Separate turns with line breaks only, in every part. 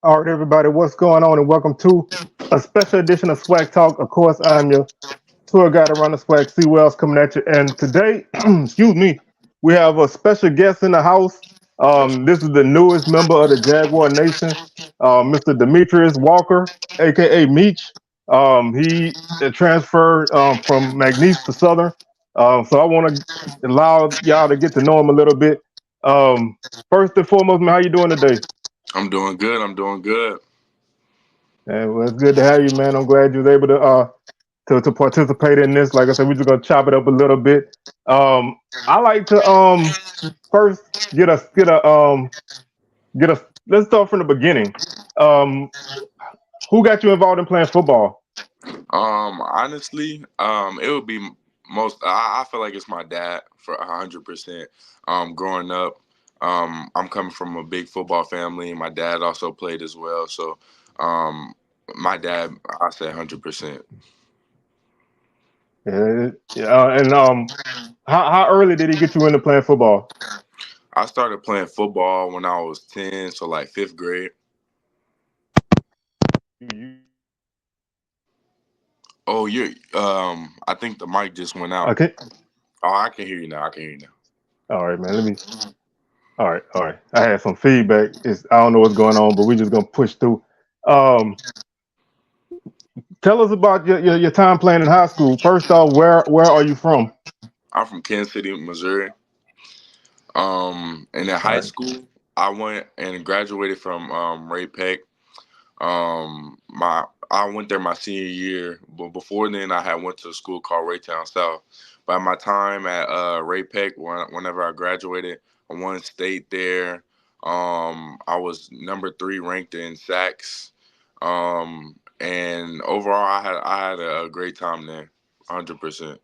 All right, everybody, what's going on? And welcome to a special edition of SWAC Talk. Of course, I'm your tour guide around the SWAC, C Wells, coming at you. And today, excuse me, we have a special guest in the house. This is the newest member of the Jaguar Nation, Mr. Demetrios Walker, aka Meech. He transferred from McNeese to Southern. So I want to allow y'all to get to know him a little bit. Um, First and foremost, man, how you doing today?
I'm doing good. I'm doing good.
And well, it's good to have you, man. I'm glad you was able to participate in this. Like I said, we're just gonna chop it up a little bit. I like to first get a let's start from the beginning. Um, who got you involved in playing football?
Honestly, it would be most. I feel like it's my dad for 100%. Growing up, I'm coming from a big football family. My dad also played as well, so um, my dad, I say 100%.
Yeah, and how early did he get you into playing football?
I started playing football when I was 10, so like fifth grade.
You
Oh, you're. I think the mic just went out.
okay?
Oh, I can hear you now. I can hear you now.
All right, man. Let me. All right. I had some feedback. I don't know what's going on, but we're just gonna push through. Um, Tell us about your time playing in high school. First off, where are you from?
I'm from Kansas City, Missouri. And in
All
high
right.
school, I went and graduated from Ray Peck. My I went there my senior year, but before then, I had went to a school called Raytown South. By my time at Ray Peck, whenever I graduated, I won state there. I was number three ranked in sacks. And overall, I had a great time there, 100%.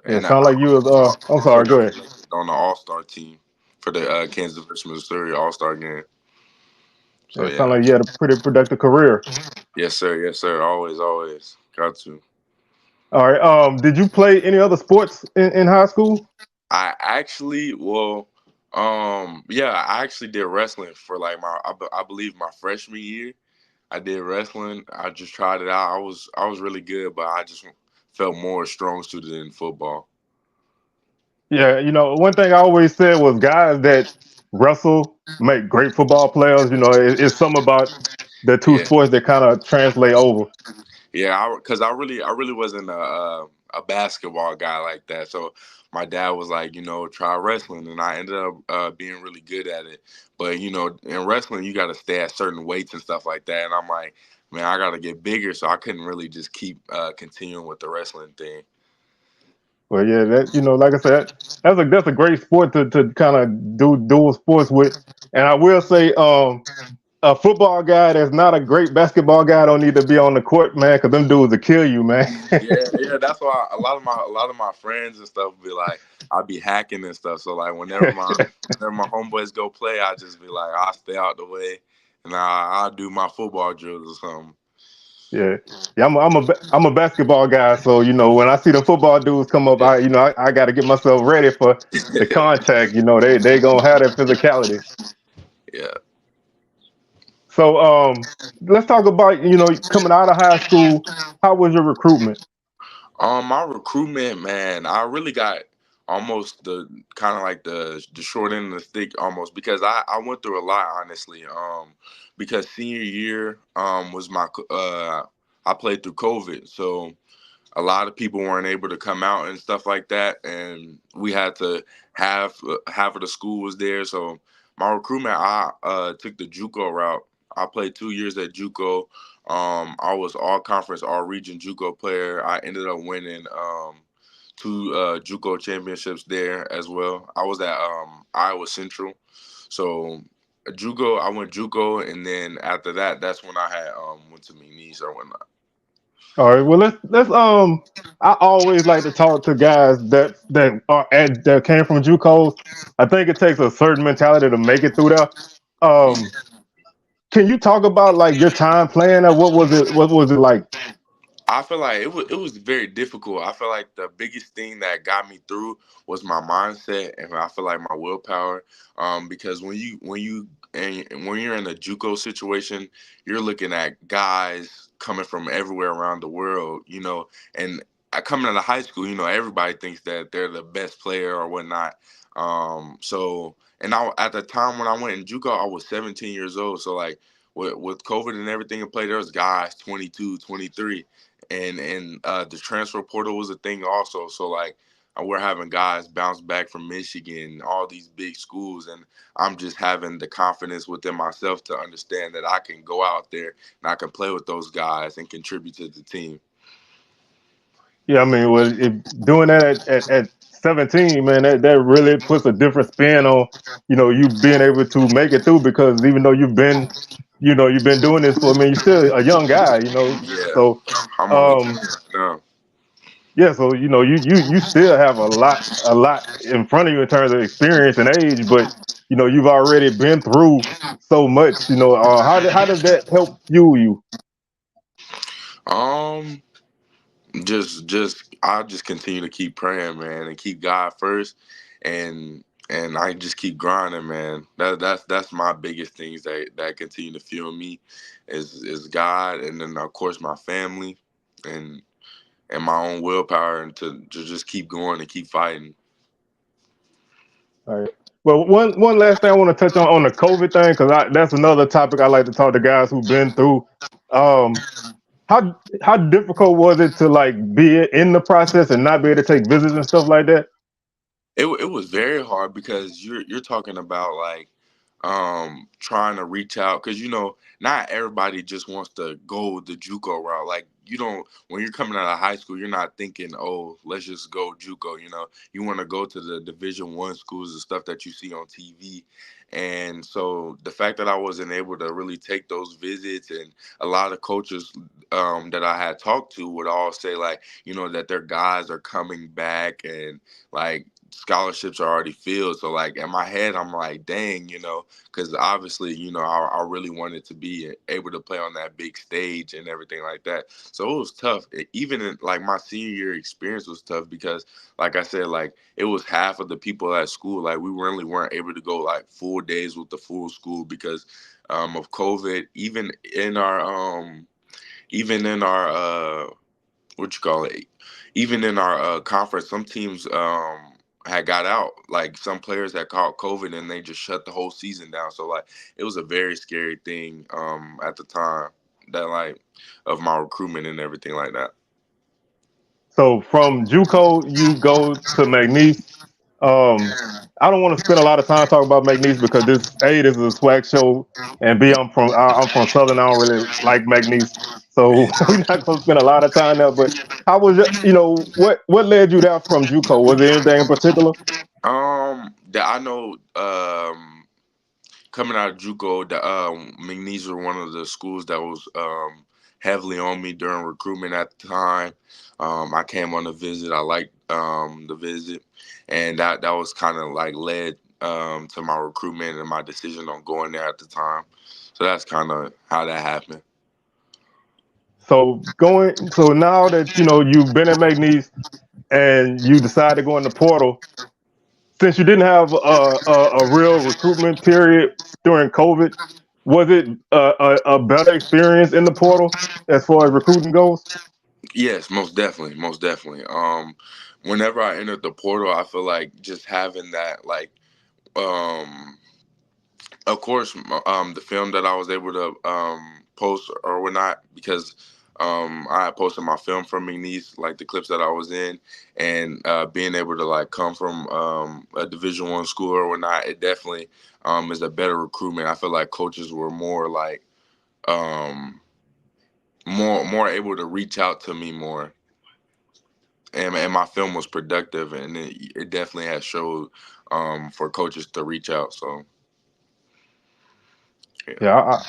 Yeah,
And I
sound like you was. I'm
also
sorry. Go
got
ahead.
selected on the All Star team for the Kansas versus Missouri All Star game. So
Yeah, sound
yeah,
like you had a pretty productive career.
yes sir, yes sir. Always, always got to.
All right. Did you play any other sports in high school?
I actually, well, yeah, I actually did wrestling for like I believe my freshman year. I did wrestling. I just tried it out. I was really good, but I just felt more strong suited in football.
Yeah. One thing I always said was guys that wrestle make great football players. It's something about the two
Yeah,
sports that kind of translate over.
yeah, because I really wasn't a basketball guy like that. So my dad was like, try wrestling, and I ended up being really good at it. But in wrestling, you got to stay at certain weights and stuff like that. And I'm like, man, I got to get bigger, so I couldn't really just keep continuing with the wrestling thing.
Well, yeah, that like I said, that's a great sport to kind of do dual sports with. And I will say, a football guy that's not a great basketball guy don't need to be on the court, man, because them dudes will kill you, man.
Yeah, yeah, that's why a lot of my friends and stuff be like, I be hacking and stuff. So like whenever my homeboys go play, I just be like, I'll stay out the way and I'll do my football drills or something.
Yeah, yeah. I'm a basketball guy, so when I see the football dudes come up, I got to get myself ready for the
Yeah.
contact. They gonna have that physicality.
Yeah.
So let's talk about coming out of high school. How was your recruitment?
My recruitment, man, I really got almost the kind of like the short end of the stick almost because I went through a lot honestly. Because senior year was I played through COVID, so a lot of people weren't able to come out and stuff like that, and we had to have half of the school was there. So my recruitment, I took the JUCO route. I played 2 years at JUCO. I was all conference, all region JUCO player. I ended up winning two JUCO championships there as well. I was at Iowa Central, so JUCO. I went JUCO, and then after that, that's when I had went to McNeese or whatnot.
All right. Well, let's. I always like to talk to guys that came from JUCOs. I think it takes a certain mentality to make it through there. Um, can you talk about like your time playing there? What was it? What was it like?
I feel like it was very difficult. I feel like the biggest thing that got me through was my mindset, and I feel like my willpower. Because when you and when you're in a JUCO situation, you're looking at guys coming from everywhere around the world, and coming out of high school, everybody thinks that they're the best player or whatnot. So, and at the time when I went in JUCO, I was 17 years old. So like with COVID and everything in play, there was guys 22, 23, and the transfer portal was a thing also. So like we're having guys bounce back from Michigan, all these big schools, and I'm just having the confidence within myself to understand that I can go out there and I can play with those guys and contribute to the team.
Yeah, I mean, well, if doing that at 17, man, that really puts a different spin on, you being able to make it through because even though you've been doing this for, I mean, you're still a young guy,
Yeah,
so,
I'm only 20
um,
now.
yeah, so, you still have a lot in front of you in terms of experience and age, but, you've already been through so much, how does that help fuel you?
Um, just I just continue to keep praying, man, and keep God first, and I just keep grinding, man. That's my biggest things that continue to fuel me, is God, and then of course my family, and and my own willpower, and to just keep going and keep fighting.
All right. Well, one last thing I want to touch on the COVID thing because that's another topic I like to talk to guys who've been through. Um, how difficult was it to like be in the process and not be able to take visits and stuff like that?
It was very hard because you're talking about like trying to reach out, because not everybody just wants to go the JUCO route. Like, you don't, when you're coming out of high school, you're not thinking, oh, let's just go JUCO. You want to go to the Division 1 schools and stuff that you see on TV. And so the fact that I wasn't able to really take those visits, and a lot of coaches that I had talked to would all say like, that their guys are coming back, and like scholarships are already filled. So like in my head, I'm like, dang, because obviously, I really wanted to be able to play on that big stage and everything like that. So it was tough. Even in, like, my senior year experience was tough because, like I said, like it was half of the people at school. Like we really weren't able to go like full days with the full school because of COVID. Even in our what you call it, even in our conference, some teams had got out. Like some players had caught COVID and they just shut the whole season down. So like it was a very scary thing at the time, that like of my recruitment and everything like that.
So from JUCO, you go to McNeese. Um, I don't want to spend a lot of time talking about McNeese because this is a swag show, and B, I'm from Southern. I don't really like McNeese, so we're not gonna spend a lot of time there. But how was what led you there from JUCO? Was there anything in particular?
That I know. Coming out of JUCO, the McNeese were one of the schools that was heavily on me during recruitment at the time. I came on a visit. I liked the visit, and that was kind of like led to my recruitment and my decision on going there at the time. So that's kind of how that happened.
So now that you've been at McNeese and you decide to go in the portal, since you didn't have a real recruitment period during COVID, was it a better experience in the portal as far as recruiting goes?
Yes, most definitely, most definitely. Whenever I entered the portal, I feel like just having that, like, um, of course, the film that I was able to post or whatnot, because I had posted my film from McNeese, like the clips that I was in, and being able to like come from a Division 1 school or whatnot, it definitely is a better recruitment. I feel like coaches were more like um, more able to reach out to me more, and my film was productive, and it definitely has showed for coaches to reach out. So yeah.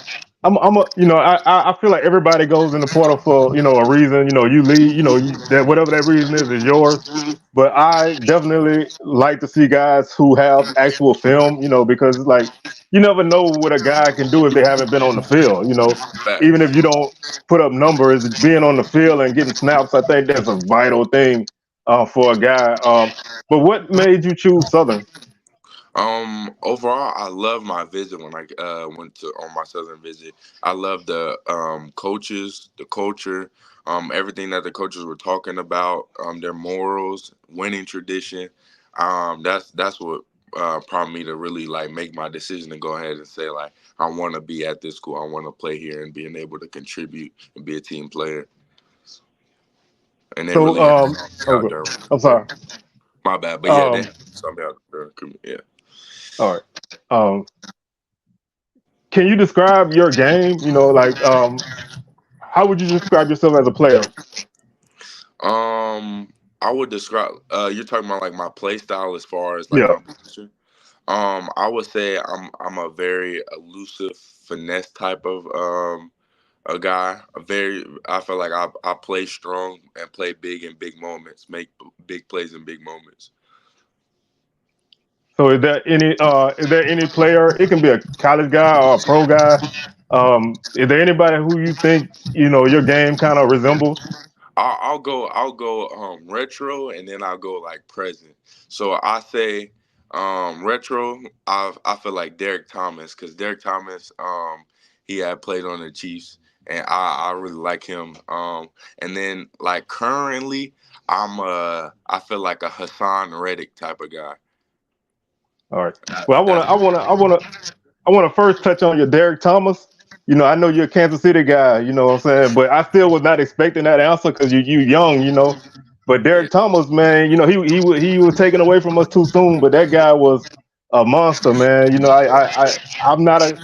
Yeah, I feel like everybody goes in the portal for a reason. You leave, that whatever that reason is yours. But I definitely like to see guys who have actual film, because it's like you never know what a guy can do if they haven't been on the field. Even if
Facts.
you don't put up numbers, being on the field and getting snaps, I think that's a vital thing for a guy. But what made you choose Southern?
Overall, I love my visit when I went to on my southern visit. I love the coaches, the culture, everything that the coaches were talking about, their morals, winning tradition. That's what prompted me to really like make my decision to go ahead and say like I want to be at this school. I want to play here and being able to contribute and be a team player. And they
So,
really had something out
okay,
there.
I'm sorry.
My bad, but yeah, they
Um,
had something out there. Yeah.
all right. Can you describe your game? Like, how would you describe yourself as a player?
Um, I would describe. You're talking about like my play style as far as like
Yeah.
my position. I would say I'm a very elusive finesse type of a guy. A very I feel like I play strong and play big in big moments, make big plays in big moments.
So, is there any player? It can be a college guy or a pro guy. Is there anybody who you think your game kind of resembles?
I'll go retro and then I'll go like present. So I say retro. I feel like Derek Thomas because Derek Thomas he had played on the Chiefs and I really like him. And then like currently I feel like a Hassan Reddick type of guy.
All right.
That,
Well,
that's
I want to first touch on your Derek Thomas. I know you're a Kansas City guy. You know what I'm saying, but I still was not expecting that answer because you young. But
yeah.
Derek Thomas, man, he was taken away from us too soon. But that guy was a monster, man. I'm not a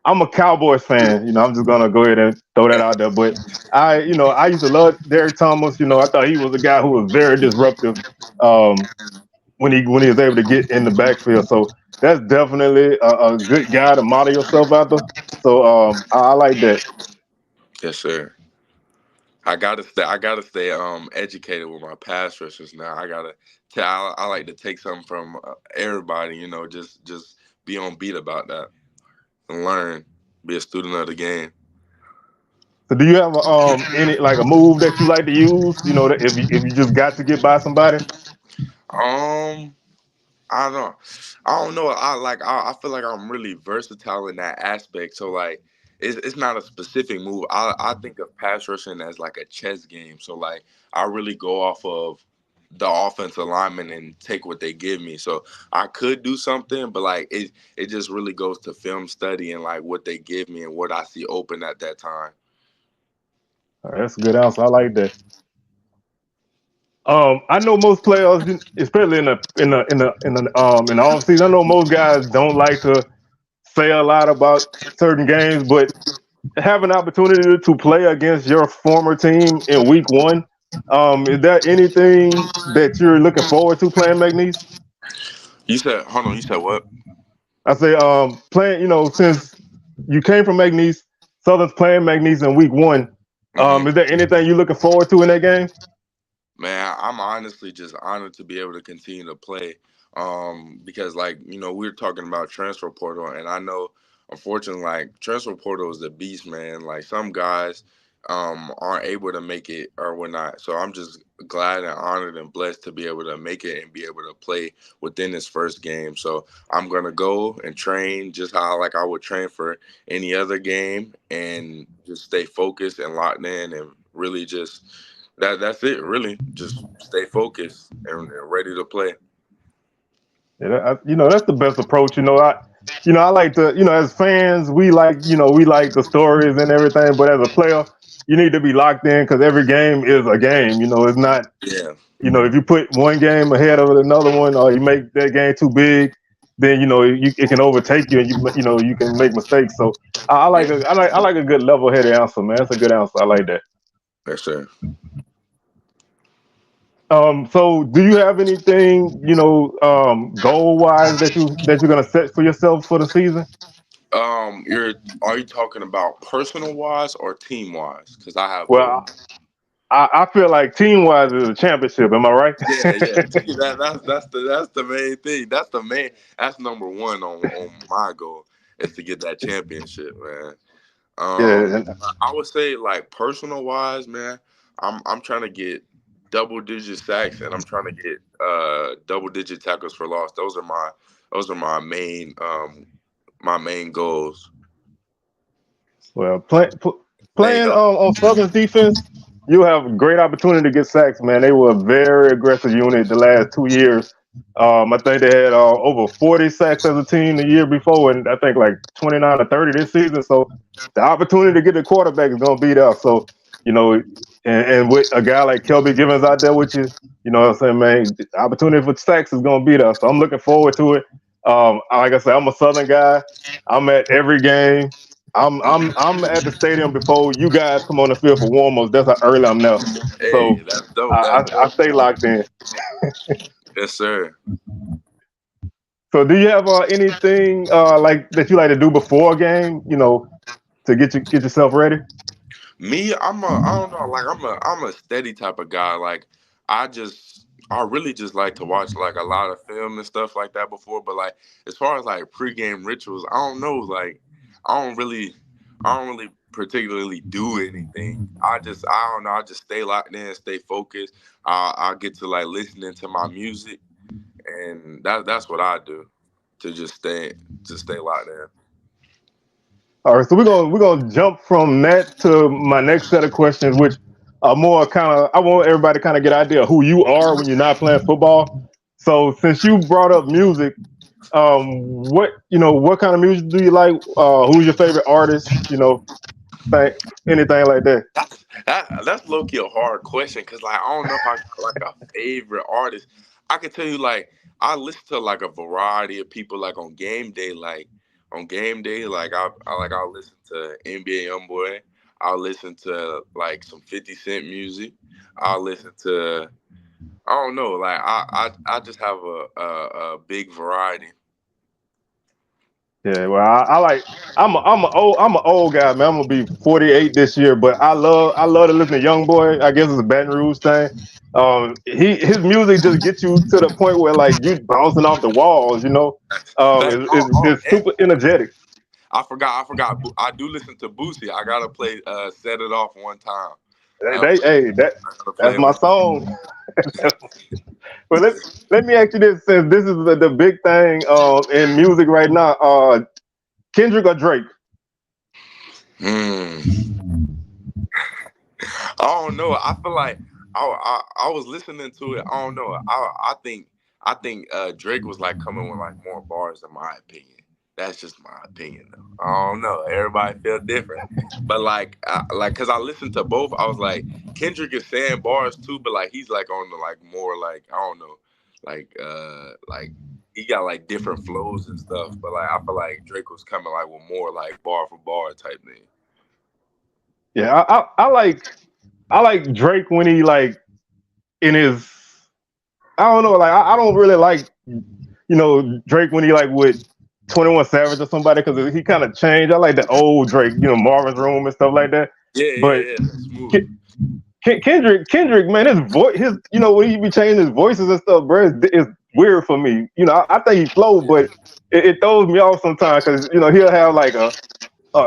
I'm a Cowboys fan. I'm just gonna go ahead and throw that out there. But I used to love Derek Thomas. I thought he was a guy who was very disruptive. Um, when he was able to get in the backfield. So that's definitely a good guy to model yourself after. So I like that.
Yes, sir. I gotta stay educated with my pass rushers now. I like to take something from everybody, just be on beat about that and learn, be a student of the game.
So do you have any like a move that you like to use? That if you just got to get by somebody.
Um I don't know. I feel like I'm really versatile in that aspect. So like it's not a specific move. I think of pass rushing as like a chess game. So like I really go off of the offensive lineman and take what they give me. So I could do something, but like it just really goes to film study and like what they give me and what I see open at that time.
All right, that's a good answer. I like that. I know most players, especially in the off season. I know most guys don't like to say a lot about certain games, but have an opportunity to play against your former team in week one. Is there anything that you're looking forward to playing McNeese?
You said hold on, you said what?
I say, playing, since you came from McNeese, Southern's playing McNeese in week one. Is
Hmm.
there anything you're looking forward to in that game?
Man, I'm honestly just honored to be able to continue to play. Because like, we are talking about transfer portal and I know unfortunately like transfer portal is a beast, man. Like some guys aren't able to make it or whatnot. So I'm just glad and honored and blessed to be able to make it and be able to play within this first game. So I'm gonna go and train just how like I would train for any other game and just stay focused and locked in and really just that's it, really. Just stay focused and ready to play.
Yeah, that's the best approach. I like to, as fans, we like the stories and everything, but as a player, you need to be locked in because every game is a game. It's not.
Yeah,
If you put one game ahead of another one, or you make that game too big, then it can overtake you, and you can make mistakes. So
yeah,
I like a good level-headed answer, man. That's a good answer. I like that.
yes, sir.
So do you have anything goal-wise that you're gonna set for yourself for the season?
Are you talking about personal wise or team wise? Because I have both.
Well, I feel like team-wise is a championship. Am I right?
Yeah, yeah. That's the main thing. That's number one on my goal is to get that championship, man.
Yeah. And
I would say like personal wise, man, I'm trying to get double digit sacks and I'm trying to get double digit tackles for loss. Those are my those are my main goals.
Well,
Hey,
playing on Southern's defense, you have a great opportunity to get sacks, man. They were a very aggressive unit the last 2 years. I think they had over 40 sacks as a team the year before, and I think like 29 or 30 this season. So the opportunity to get the quarterback is going to be there. So, and with a guy like Kelby Givens out there with you, you know what I'm saying, man, the opportunity for sacks is going to be there. So I'm looking forward to it. Like I said, I'm a Southern guy. I'm at every game. I'm at the stadium before you guys come on the field for warm-ups. That's how early I'm now.
hey,
So
that's dope.
I,
That's
I
dope.
stay locked in.
Yes, sir.
So do you have anything like that you like to do before a game? To get yourself ready.
Me, I don't know, like I'm a steady type of guy. Like I really just like to watch like a lot of film and stuff like that before. But like as far as like pregame rituals, I don't know. Like I don't really I don't really particularly do anything. I don't know. I just stay locked in, stay focused. I get to like listening to my music, and that's what I do to just stay locked in.
All right, so we're gonna jump from that to my next set of questions, which are more kind of I want everybody to kind of get an idea of who you are when you're not playing football. So since you brought up music, what kind of music do you like? Who's your favorite artist? Think anything like that.
That's low key a hard question because like I don't know if I got like a favorite artist. I can tell you like I listen to like a variety of people like on game day. Like on game day, like I'll listen to NBA YoungBoy. I'll listen to like some 50 Cent music. I'll listen to I don't know. Like I just have a big variety.
Yeah, well, I like I'm an old guy, man. I'm gonna be 48 this year, but I love to listen to Young Boy. I guess it's a Baton Rouge thing. His music just gets you to the point where like you bouncing off the walls, it's
And
super energetic.
I forgot. I do listen to Boosie. I gotta play "Set It Off" one time.
Hey,
I gotta play
that's
it
my
one time.
song. But let me ask you this: since this is the big thing in music right now, Kendrick or Drake?
Hmm. I don't know. I feel like I was listening to it. I don't know. I think Drake was like coming with like more bars in my opinion. That's just my opinion though. I don't know. Everybody feel different. But cause I listened to both, I was like, Kendrick is saying bars too, but like he's like on the like more like I don't know, like he got like different flows and stuff. But like I feel like Drake was coming like with more like bar for bar type thing.
Yeah, I like Drake when he like in his I don't know like I don't really like Drake when he like with 21 Savage or somebody because he kind of changed. I like the old Drake, Marvin's Room and stuff like that.
Yeah,
But
yeah, yeah. Smooth.
Kendrick, man, his voice, when he be changing his voices and stuff, bro, it's weird for me. I think he flow, but it throws me off sometimes because he'll have like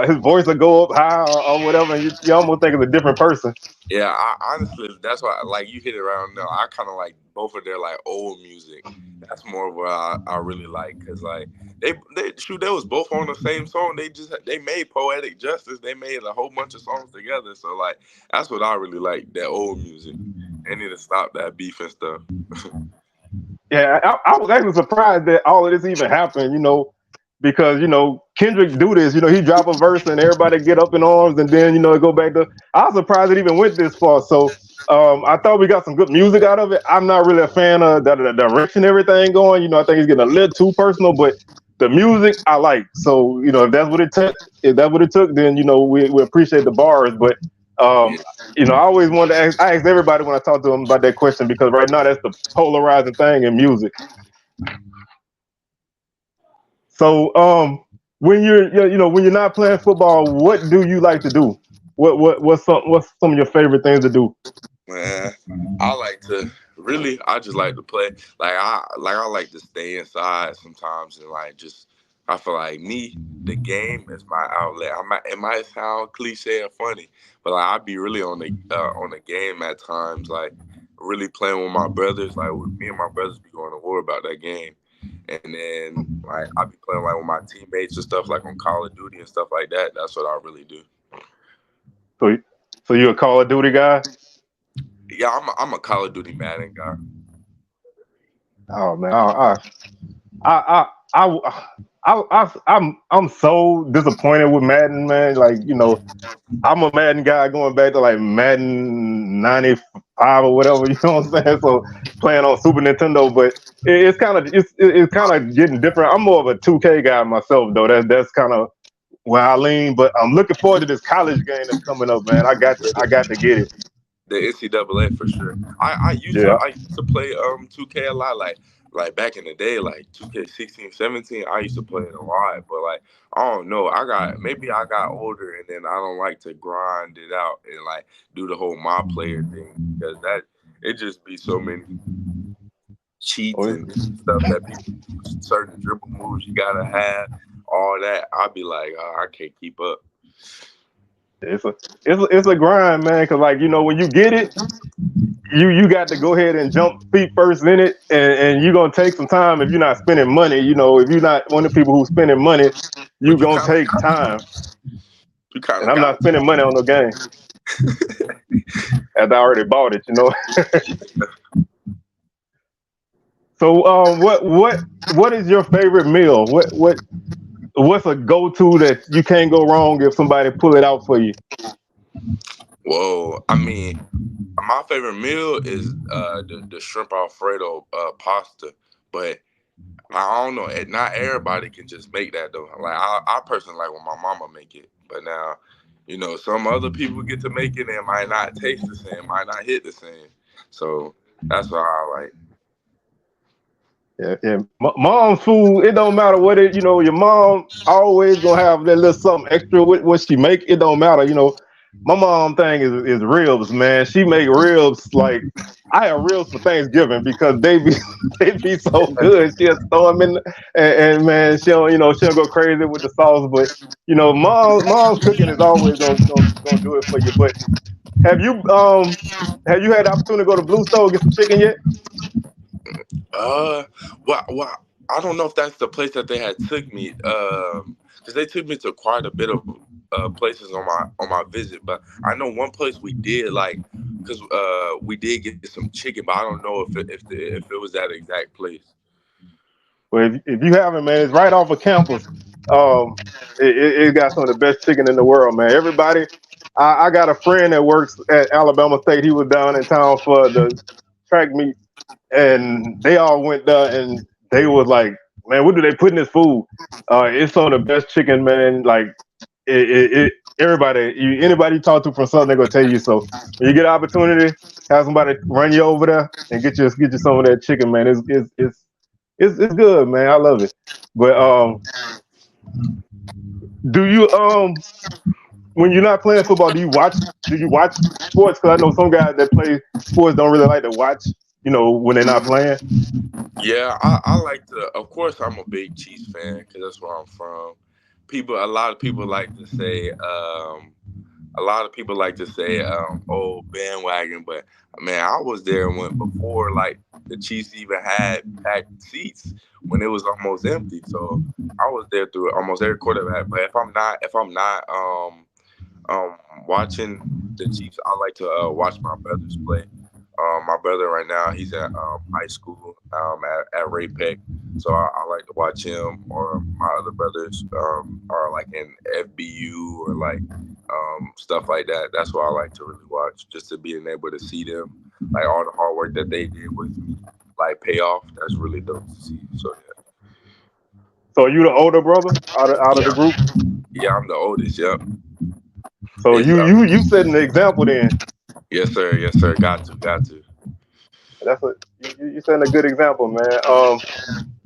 his voice will go up high or whatever, and you almost think it's a different person.
Yeah, honestly, that's why like you hit it around now. I kind of like both of their like old music. That's more of what I really like because like they was both on the same song. They made poetic justice. They made a whole bunch of songs together. So like that's what I really like. That old music. They need to stop that beef and stuff.
Yeah, I was actually surprised that all of this even happened, because Kendrick do this, he drop a verse and everybody get up in arms, and then it go back to. I was surprised it even went this far. So I thought we got some good music out of it. I'm not really a fan of the direction everything going. I think it's getting a little too personal, but the music I like. So if that's what it took, then we appreciate the bars. But
Yeah.
um, I always wanted to ask. I ask everybody when I talk to them about that question because right now that's the polarizing thing in music. So, when when you're not playing football, what do you like to do? What's some of your favorite things to do?
Man, I like to really. I just like to play. I like to stay inside sometimes and like just. I feel like me, the game is my outlet. It might sound cliche or funny, but like I be really on the game at times. Like really playing with my brothers. Like me and my brothers be going to war about that game. and then like I be playing like with my teammates and stuff like on Call of Duty and stuff like that. That's what I really do.
So, so you a Call of Duty guy?
Yeah, I'm a Call of Duty Madden guy.
Oh man, I, I'm so disappointed with Madden, man. Like, you know, I'm a Madden guy going back to like Madden 95 or whatever, you know what I'm saying? So playing on Super Nintendo, but it's kind of getting different. I'm more of a 2K guy myself though. That's kind of where I lean, but I'm looking forward to this college game that's coming up, man. I got to get it.
The NCAA for sure.
Yeah.
I used to play 2K a lot, like back in the day, like 2K 16, 17. I used to play it a lot, but like I don't know. Maybe I got older and then I don't like to grind it out and like do the whole my player thing because that it just be so many cheats
Oh,
and stuff that people do, certain dribble moves you gotta have, all that. I'd be like, oh, I can't keep up.
it's a grind, man. Cause like, you know, when you get it, you got to go ahead and jump feet first in it, and you're gonna take some time if you're not spending money. You know, if you're not one of the people who's spending money, you're
But you
gonna
kind of
take
got to.
time.
You kind
And
of
I'm not
got
spending money on the game as I already bought it. You know. So, what is your favorite meal? What's a go to that you can't go wrong if somebody pull it out for you?
Whoa, I mean, my favorite meal is the shrimp Alfredo pasta, but I don't know. Not everybody can just make that though. Like I personally like when my mama make it, but now, you know, some other people get to make it and it might not taste the same, might not hit the same. So that's what I like.
Yeah, yeah. Mom's food, it don't matter what it, you know, your mom always gonna have that little something extra with what she make. It don't matter, you know. My mom thing is ribs, man. She make ribs like I have ribs for Thanksgiving because they be they be so good. She just throw them in, and man, she don't go crazy with the sauce. But you know, mom's cooking is always gonna do it for you. But have you um have you had the opportunity to go to Blue Stove get some chicken yet?
Uh, well, I don't know if that's the place that they had took me. Because they took me to quite a bit of places on my visit, but I know one place we did like, because we did get some chicken, but I don't know if it was that exact place.
Well, if you haven't, man, it's right off of campus. Um, it got some of the best chicken in the world, man. Everybody, I got a friend that works at Alabama State. He was down in town for the track meet, and they all went there, and they was like, "Man, what do they put in this food?" It's some of the best chicken, man. Like everybody, anybody you talk to from Southern, they're gonna tell you. So when you get an opportunity, have somebody run you over there and get you some of that chicken, man. It's good, man. I love it. But do you when you're not playing football, do you watch sports? Because I know some guys that play sports don't really like to watch. You know, when they're not playing.
Yeah, I like to. Of course, I'm a big Chiefs fan because that's where I'm from. A lot of people like to say, a lot of people like to say, "Oh, bandwagon," but man, I was there when before like the Chiefs even had packed seats when it was almost empty. So I was there through almost every quarterback. But if I'm not um watching the Chiefs, I like to watch my brothers play. My brother right now, he's at high school at Ray Peck, so I like to watch him. Or my other brothers are like in FBU or like stuff like that. That's what I like to really watch, just to being able to see them, like all the hard work that they did with me, like pay off. That's really dope to see. So
So are you the older brother out of
yeah,
the group?
yeah, I'm the oldest. Yep.
So
It's
you setting the example then.
yes, sir. Yes, sir. Got to.
That's what you setting a good example, man.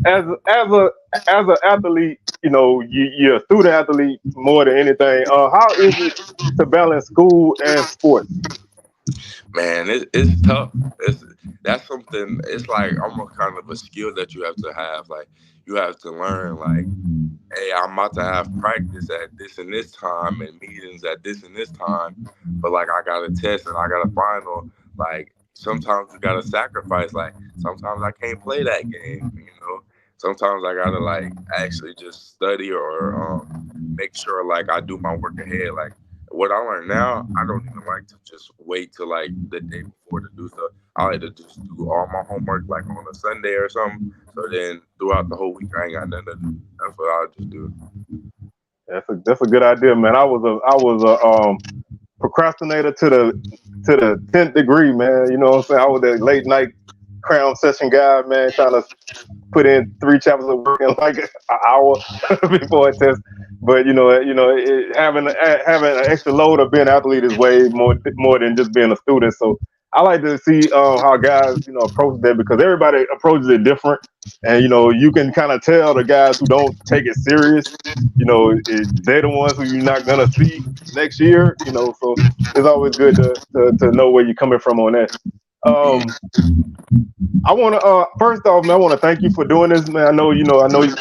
As as a as an athlete, you know, you're a student athlete more than anything. How is it to balance school and sports?
Man, it's tough. It's That's something. It's like almost kind of a skill that you have to have. Like you have to learn. Like, hey, I'm about to have practice at this and this time, and meetings at this and this time. But like, I got a test and I got a final. Like sometimes you got to sacrifice. Like sometimes I can't play that game. You know. sometimes I gotta like actually just study or make sure like I do my work ahead. Like what I learned now, I don't even like to just wait till like the day before to do stuff. I like to just do all my homework like on a Sunday or something. So then throughout the whole week, I ain't got nothing to do. That's what I'll just do.
That's a good idea, man. I was a procrastinator to the 10th degree, man. You know what I'm saying? I was that late night crown session guy, man, trying to put in 3 chapters of work in like an hour before a test. But having an extra load of being an athlete is way more than just being a student. So I like to see how guys approach that, because everybody approaches it different, and you can kind of tell the guys who don't take it serious. They're the ones who you're not gonna see next year. So it's always good to know where you're coming from on that.
Yeah.
I want to first off, man, I want to thank you for doing this, man. I know it was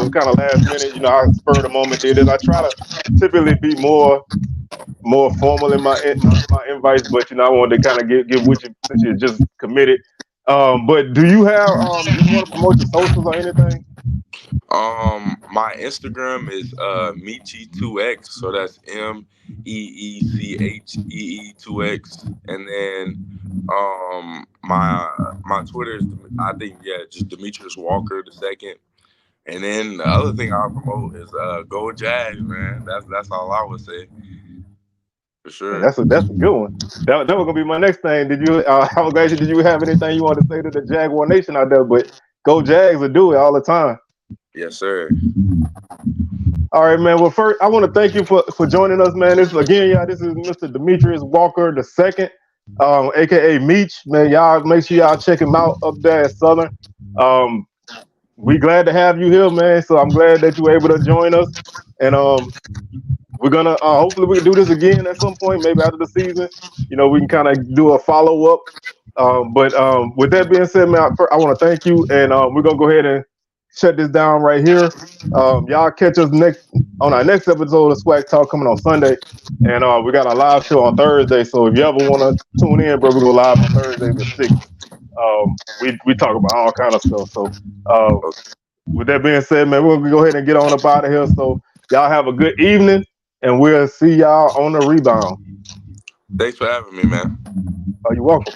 kind of last minute. I spurred a moment did this. I try to typically be more formal in my invites, but I wanted to kind of give with you since you're just committed. But do you want to promote your socials or anything?
My Instagram is Meechee2X, so that's MEECHEE2X, and then my Twitter is I think just Demetrios Walker II, and then the other thing I'll promote is Go Jags, man. That's all I would say for
Man,
sure.
that's a good one. That was gonna be my next thing. I was glad did you have anything you want to say to the Jaguar Nation out there? But go Jags will do it all the time.
Yes, sir.
All right, man. Well, first, I want to thank you for joining us, man. This is Mr. Demetrios Walker II, aka Meech. Man, y'all make sure y'all check him out up there at Southern. We glad to have you here, man. So I'm glad that you were able to join us, and we're gonna hopefully we can do this again at some point, maybe after the season. We can kind of do a follow up. But with that being said, man, I want to thank you, and we're gonna go ahead and shut this down right here. Y'all catch us on our next episode of SWAC Talk coming on Sunday, and we got a live show on Thursday. So if you ever want to tune in, bro, we go live on Thursdays at 6. We talk about all kind of stuff. So with that being said, man, we're gonna go ahead and get on up out of here. So y'all have a good evening, and we'll see y'all on the rebound.
Thanks for having me, man.
You're welcome.